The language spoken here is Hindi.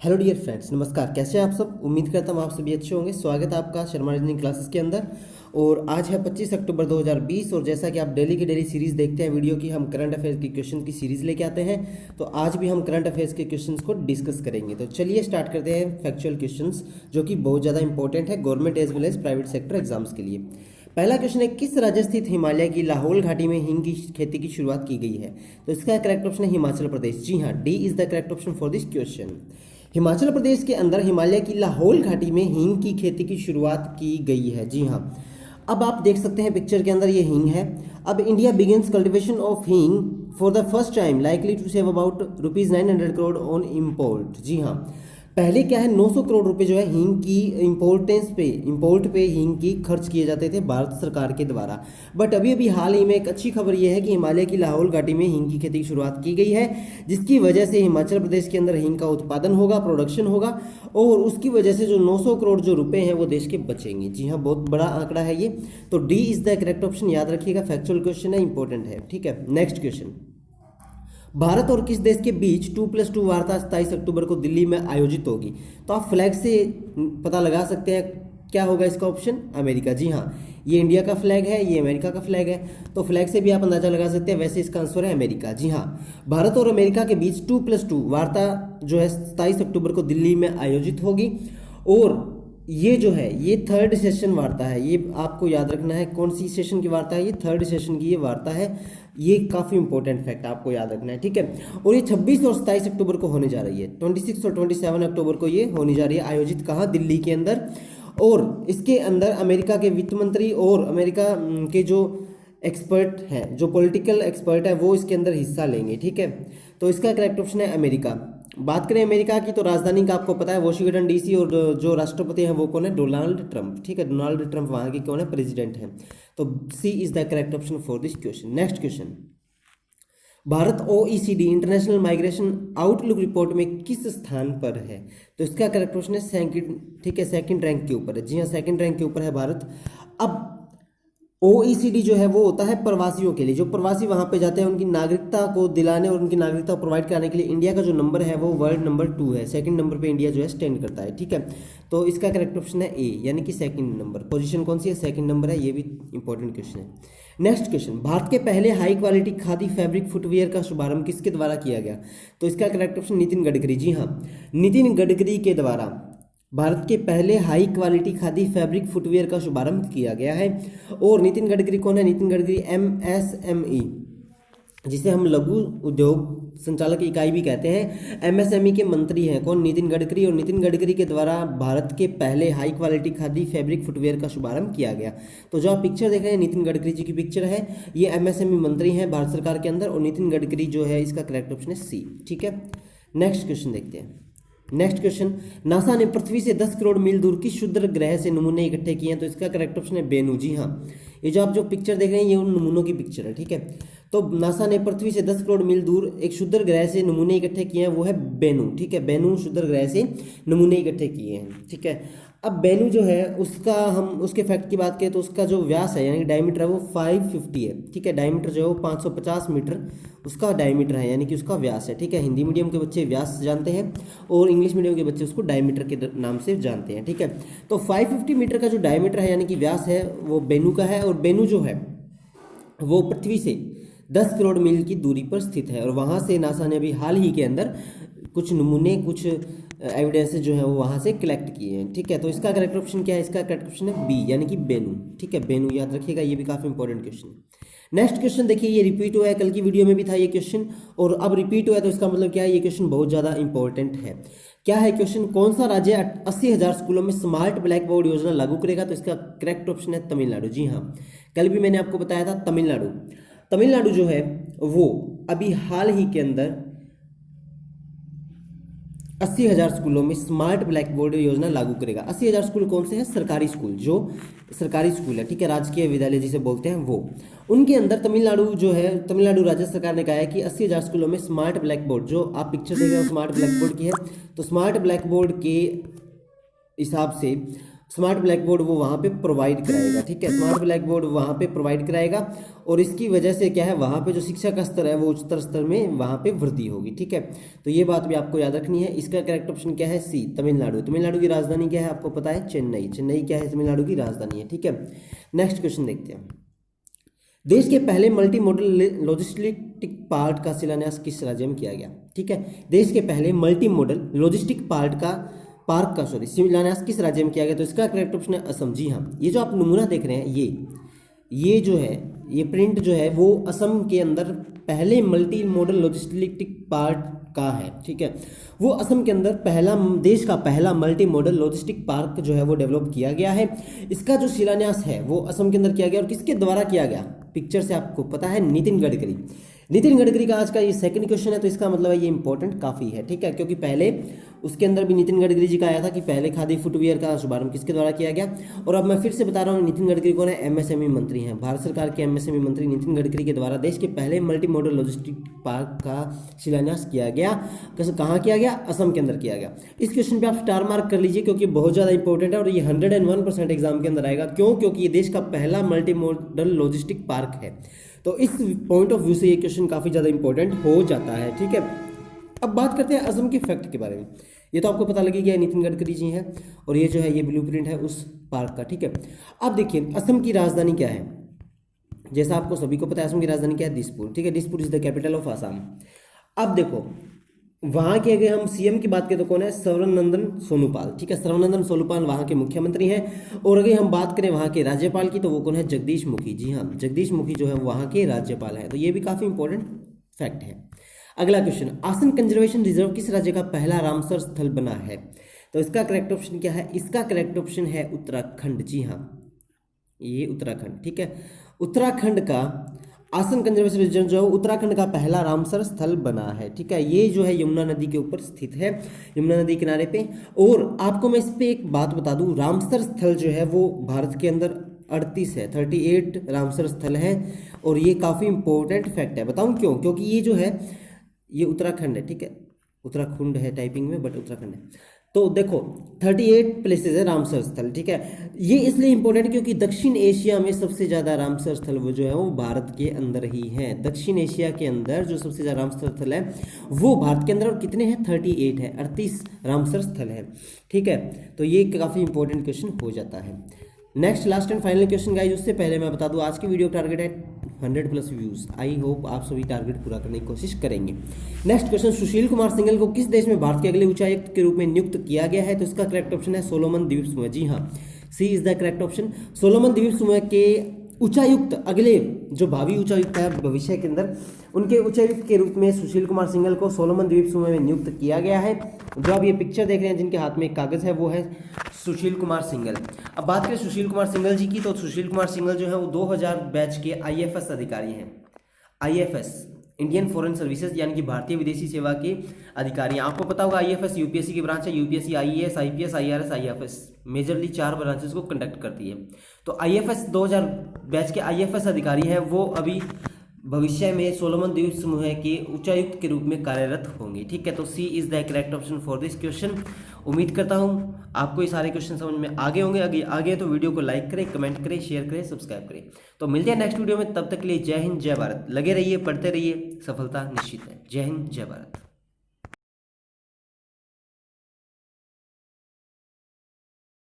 हेलो डियर फ्रेंड्स, नमस्कार। कैसे हैं आप सब? उम्मीद करता हूँ आप सभी अच्छे होंगे। स्वागत है आपका शर्मा रीजनिंग क्लासेस के अंदर। और आज है 25 अक्टूबर 2020 और जैसा कि आप डेली की डेली सीरीज़ देखते हैं वीडियो की, हम करंट अफेयर्स की क्वेश्चन की सीरीज़ लेके आते हैं। तो आज भी हम करंट अफेयर्स के क्वेश्चंस को डिस्कस करेंगे। तो चलिए स्टार्ट करते हैं फैक्चुअल क्वेश्चंस, जो कि बहुत ज़्यादा इंपॉर्टेंट है government as well as private sector exams के लिए। पहला क्वेश्चन है, किस राज्य स्थित हिमालय की लाहौल घाटी में हींग की खेती की शुरुआत की गई है? तो इसका करेक्ट ऑप्शन है हिमाचल प्रदेश। जी हाँ, D is the correct option for this question. Himachal Pradesh के अंदर हिमालय की लाहौल घाटी में हींग की खेती की शुरुआत की गई है। जी हाँ, अब आप देख सकते हैं पिक्चर के अंदर ये हींग है। अब India begins cultivation of hing for the first time, likely to save about ₹900 crore on import. जी हाँ, पहले क्या है, 900 करोड़ रुपए जो है हींग की इंपोर्ट पे हींग की खर्च किए जाते थे भारत सरकार के द्वारा। बट अभी अभी हाल ही में एक अच्छी खबर यह है कि हिमालय की लाहौल घाटी में हींग की खेती की शुरुआत की गई है, जिसकी वजह से हिमाचल प्रदेश के अंदर हींग का उत्पादन होगा, प्रोडक्शन होगा, और उसकी वजह से जो 900 करोड़ जो रुपए हैं वो देश के बचेंगे। जी हाँ, बहुत बड़ा आंकड़ा है ये। तो D is the correct option, याद रखिएगा, फैक्चुअल क्वेश्चन है, इंपॉर्टेंट है। ठीक है, नेक्स्ट क्वेश्चन। भारत और किस देश के बीच 2+2 वार्ता 27 अक्टूबर को दिल्ली में आयोजित होगी? तो आप फ्लैग से पता लगा सकते हैं क्या होगा इसका ऑप्शन, अमेरिका। जी हाँ, ये इंडिया का फ्लैग है, ये अमेरिका का फ्लैग है, तो फ्लैग से भी आप अंदाजा लगा सकते हैं। वैसे इसका आंसर है अमेरिका। जी हाँ, भारत और अमेरिका के बीच 2+2 वार्ता जो है 27 अक्टूबर को दिल्ली में आयोजित होगी। और ये जो है ये थर्ड सेशन वार्ता है। ये आपको याद रखना है कौन सी सेशन की वार्ता है, ये थर्ड सेशन की ये वार्ता है। ये काफ़ी इंपॉर्टेंट फैक्ट आपको याद रखना है। ठीक है, और ये 26 और 27 अक्टूबर को होने जा रही है। 26 और 27 अक्टूबर को ये होने जा रही है, आयोजित कहाँ, दिल्ली के अंदर। और इसके अंदर अमेरिका के वित्त मंत्री और अमेरिका के जो एक्सपर्ट हैं, जो पॉलिटिकल एक्सपर्ट है, वो इसके अंदर हिस्सा लेंगे। ठीक है, तो इसका करेक्ट ऑप्शन है अमेरिका। बात करें अमेरिका की, तो राजधानी का आपको पता है वॉशिंगटन डीसी, और जो राष्ट्रपति हैं वो कौन है, डोनाल्ड ट्रंप। ठीक है, डोनाल्ड ट्रंप वहाँ के कौन है, प्रेसिडेंट हैं। तो C is the correct option for this question. Next question, Bharat OECD international migration outlook report में किस स्थान पर है? तो इसका करेक्ट ऑप्शन है सेकंड। ठीक है, सेकंड रैंक के ऊपर है। जी हाँ, सेकंड रैंक के ऊपर है भारत। अब OECD जो है वो होता है प्रवासियों के लिए, जो प्रवासी वहां पे जाते हैं उनकी नागरिकता को दिलाने और उनकी नागरिकता प्रोवाइड कराने के लिए इंडिया का जो नंबर है वो वर्ल्ड नंबर 2 है। सेकंड नंबर पे इंडिया जो है स्टैंड करता है। ठीक है, तो इसका करेक्ट ऑप्शन है ए, यानी कि सेकंड नंबर। पोजीशन कौन सी है, सेकंड नंबर है। ये भी इंपॉर्टेंट क्वेश्चन है। नेक्स्ट क्वेश्चन, भारत के पहले high quality khadi fabric footwear का शुभारंभ किसके द्वारा किया गया? तो इसका करेक्ट ऑप्शन नितिन गडकरी। जी हाँ, नितिन गडकरी के द्वारा भारत के पहले high quality khadi fabric footwear का शुभारंभ किया गया है। और नितिन गडकरी कौन है? नितिन गडकरी MSME, जिसे हम लघु उद्योग संचालक इकाई भी कहते हैं, MSME के मंत्री हैं। कौन? नितिन गडकरी। और नितिन गडकरी के द्वारा भारत के पहले high quality khadi fabric footwear का शुभारंभ किया गया। तो जो आप पिक्चर देख रहे हैं नितिन गडकरी जी की पिक्चर है, ये MSME मंत्री हैं भारत सरकार के अंदर, और नितिन गडकरी जो है इसका करेक्ट ऑप्शन है सी। ठीक है, नेक्स्ट क्वेश्चन देखते हैं। नेक्स्ट क्वेश्चन, नासा ने पृथ्वी से 10 करोड़ मील दूर किस क्षुद्र ग्रह से नमूने इकट्ठे किए हैं? तो इसका करेक्ट ऑप्शन है बेनू। जी हाँ, ये जो आप जो पिक्चर देख रहे हैं ये उन नमूनों की पिक्चर है। ठीक है, तो नासा ने पृथ्वी से 10 करोड़ मील दूर एक क्षुद्र ग्रह से नमूने इकट्ठे किए हैं, वो है बेनू। ठीक है, बेनू क्षुद्र ग्रह से नमूने इकट्ठे किए हैं। ठीक है, अब बेनू जो है उसका हम उसके फैक्ट की बात करें तो उसका जो व्यास है यानी डायमीटर है वो 550 है। ठीक है, डायमीटर जो है वो 550 मीटर उसका डायमीटर है, यानी कि उसका व्यास है। ठीक है, हिंदी मीडियम के बच्चे व्यास जानते हैं और इंग्लिश मीडियम के बच्चे उसको डायमीटर के नाम से जानते हैं। ठीक है, तो 550 मीटर का जो डायमीटर है यानी कि व्यास है वो बेनू का है। और बेनू जो है वो पृथ्वी से 10 करोड़ मील की दूरी पर स्थित है, और वहाँ से नासा ने अभी हाल ही के अंदर कुछ नमूने, कुछ एविडेंसेस जो है वो वहाँ से कलेक्ट किए हैं। ठीक है, तो इसका करेक्ट ऑप्शन क्या है? इसका करेक्ट ऑप्शन है बी, यानी कि बेनू। ठीक है, बेनू याद रखिएगा, ये भी काफ़ी इंपॉर्टेंट क्वेश्चन है। नेक्स्ट क्वेश्चन देखिए, ये रिपीट हुआ है, कल की वीडियो में भी था ये क्वेश्चन और अब रिपीट हुआ है, तो इसका मतलब क्या है? ये क्वेश्चन बहुत ज़्यादा इंपॉर्टेंट है। क्या है क्वेश्चन? कौन सा राज्य 80,000 स्कूलों में स्मार्ट ब्लैक बोर्ड योजना लागू करेगा? तो इसका करेक्ट ऑप्शन है तमिलनाडु। जी हाँ, कल भी मैंने आपको बताया था तमिलनाडु। तमिलनाडु जो है वो अभी हाल ही के अंदर 80,000 स्कूलों में स्मार्ट ब्लैक बोर्ड योजना लागू करेगा। 80,000 स्कूल कौन से हैं? सरकारी स्कूल, जो सरकारी स्कूल है। ठीक है, राजकीय विद्यालय जिसे बोलते हैं वो, उनके अंदर तमिलनाडु जो है, तमिलनाडु राज्य सरकार ने कहा है कि 80,000 स्कूलों में स्मार्ट ब्लैक बोर्ड, जो आप पिक्चर देख रहे हो स्मार्ट ब्लैक बोर्ड की है, तो स्मार्ट ब्लैक बोर्ड के हिसाब से स्मार्ट ब्लैक बोर्ड वो वहाँ पे प्रोवाइड कराएगा, ठीक है, स्मार्ट ब्लैक बोर्ड वहाँ पे प्रोवाइड कराएगा और इसकी वजह से क्या है वहाँ पे जो शिक्षा का स्तर है वो उच्चतर स्तर में वहाँ पे वृद्धि होगी, ठीक है। तो ये बात भी आपको याद रखनी है। इसका करेक्ट ऑप्शन क्या है? सी, तमिलनाडु। तमिलनाडु की राजधानी क्या है आपको पता है? चेन्नई। चेन्नई क्या है? तमिलनाडु की राजधानी है, ठीक है। नेक्स्ट क्वेश्चन देखते हैं। देश के पहले मल्टी मॉडल लॉजिस्टिक पार्क का शिलान्यास किस राज्य में किया गया? ठीक है, देश के पहले मल्टी मॉडल लॉजिस्टिक पार्क का शिलान्यास किस राज्य में किया गया? तो इसका करेक्ट ऑप्शन है असम। जी हाँ, ये जो आप नमूना देख रहे हैं ये जो है ये प्रिंट जो है वो असम के अंदर पहले मल्टी मॉडल लॉजिस्टिक पार्क का है, ठीक है। वो असम के अंदर देश का पहला मल्टी मॉडल लॉजिस्टिक पार्क जो है वो डेवलप किया गया है। इसका जो शिलान्यास है वो असम के अंदर किया गया और किसके द्वारा किया गया? पिक्चर से आपको पता है, नितिन गडकरी। नितिन गडकरी का आज का ये सेकंड क्वेश्चन है, तो इसका मतलब है ये इंपॉर्टेंट काफ़ी है, ठीक है, क्योंकि पहले उसके अंदर भी नितिन गडकरी जी का आया था कि पहले खादी फुटवियर का शुभारंभ किसके द्वारा किया गया। और अब मैं फिर से बता रहा हूँ, नितिन गडकरी कौन है? एमएसएमई मंत्री हैं, भारत सरकार के एमएसएमई मंत्री नितिन गडकरी के द्वारा देश के पहले मल्टी मॉडल लॉजिस्टिक पार्क का शिलान्यास किया गया। कहाँ किया गया? असम के अंदर किया गया। इस क्वेश्चन पे आप स्टार मार्क कर लीजिए क्योंकि बहुत ज़्यादा इंपॉर्टेंट है और ये 101% एग्जाम के अंदर आएगा। क्यों? क्योंकि ये देश का पहला मल्टी मॉडल लॉजिस्टिक पार्क है। तो इस पॉइंट ऑफ व्यू से ये क्वेश्चन काफ़ी ज़्यादा इंपॉर्टेंट हो जाता है, ठीक है। अब बात करते हैं असम के फैक्ट के बारे में। ये तो आपको पता लगी गया, नितिन गडकरी जी हैं और ये जो है ये ब्लूप्रिंट है उस पार्क का, ठीक है। अब देखिए असम की राजधानी क्या है? जैसा आपको सभी को पता है असम की राजधानी क्या है? दिसपुर, ठीक है। Dispur is the capital of Assam. अब देखो वहाँ के अगर हम सीएम की बात करें तो कौन है? सर्बानंद सोनोवाल, ठीक है। सर्बानंद सोनोवाल वहाँ के मुख्यमंत्री हैं। और अगर हम बात करें वहाँ के राज्यपाल की तो वो कौन है? जगदीश मुखी। जी हाँ, जगदीश मुखी जो है वहाँ के राज्यपाल हैं। तो ये भी काफ़ी इंपॉर्टेंट फैक्ट है। अगला क्वेश्चन, आसन कंजर्वेशन रिजर्व किस राज्य का पहला रामसर स्थल बना है? तो इसका करेक्ट ऑप्शन क्या है? इसका करेक्ट ऑप्शन है उत्तराखंड। जी हाँ, ये उत्तराखंड, ठीक है। उत्तराखंड का आसन कंजर्वेशन रिजर्व जो है उत्तराखंड का पहला रामसर स्थल बना है, ठीक है। ये जो है यमुना नदी के ऊपर स्थित है, यमुना नदी किनारे पे। और आपको मैं इस पे एक बात बता दूं, रामसर स्थल जो है वो भारत के अंदर 38 है, 38 रामसर स्थल है। और ये काफ़ी इंपॉर्टेंट फैक्ट है। बताऊं क्यों? क्योंकि ये जो है ये उत्तराखंड है, ठीक है। उत्तराखंड है टाइपिंग में बट उत्तराखंड है। तो देखो 38 प्लेसेस है रामसर स्थल, ठीक है। ये इसलिए इंपॉर्टेंट क्योंकि दक्षिण एशिया में सबसे ज़्यादा रामसर स्थल वो जो है वो भारत के अंदर ही है। दक्षिण एशिया के अंदर जो सबसे ज़्यादा रामसर स्थल है वो भारत के अंदर, और कितने हैं? 38 है, 38 रामसर स्थल है, ठीक है। तो ये काफ़ी इंपॉर्टेंट क्वेश्चन हो जाता है। Next last and final question guys, उससे पहले मैं बता दूं आज की वीडियो टारगेट है 100+ व्यूज। आई होप आप सभी टारगेट पूरा करने की कोशिश करेंगे। नेक्स्ट क्वेश्चन, सुशील कुमार सिंघल को किस देश में भारत के अगले उच्चायुक्त के रूप में नियुक्त किया गया है? तो इसका करेक्ट ऑप्शन है सोलोमन द्वीप समूह। जी हाँ, C is the correct option. Solomon द्वीप समूह के उच्चायुक्त, अगले जो भावी उच्चायुक्त है भविष्य के अंदर, उनके उच्चायुक्त के रूप में सुशील कुमार सिंघल को सोलोमन द्वीप समूह में नियुक्त किया गया है। जो आप ये पिक्चर देख रहे हैं जिनके हाथ में एक कागज है वो है सुशील कुमार सिंघल। अब बात करें सुशील कुमार सिंघल जी की, तो सुशील कुमार सिंघल जो है वो 2000 बैच के IFS अधिकारी हैं। IFS इंडियन फॉरेन सर्विसेज यानी कि भारतीय विदेशी सेवा के अधिकारी। आपको पता होगा IFS यूपीएससी की ब्रांच है। UPSC IAS IPS IRS IFS majorly 4 branches को कंडक्ट करती है। तो IFS 2000 बैच के IFS अधिकारी हैं, वो अभी भविष्य में सोलोमन द्वीप समूह के उच्चायुक्त के रूप में कार्यरत होंगे, ठीक है। तो C is the correct option for this question. उम्मीद करता हूँ आपको ये सारे क्वेश्चन समझ में आगे होंगे। आगे तो वीडियो को लाइक करें, कमेंट करें, शेयर करें, सब्सक्राइब करें। तो मिलते हैं नेक्स्ट वीडियो में, तब तक के लिए जय हिंद जय भारत। लगे रहिए, पढ़ते रहिए, सफलता निश्चित है। जय हिंद जय भारत।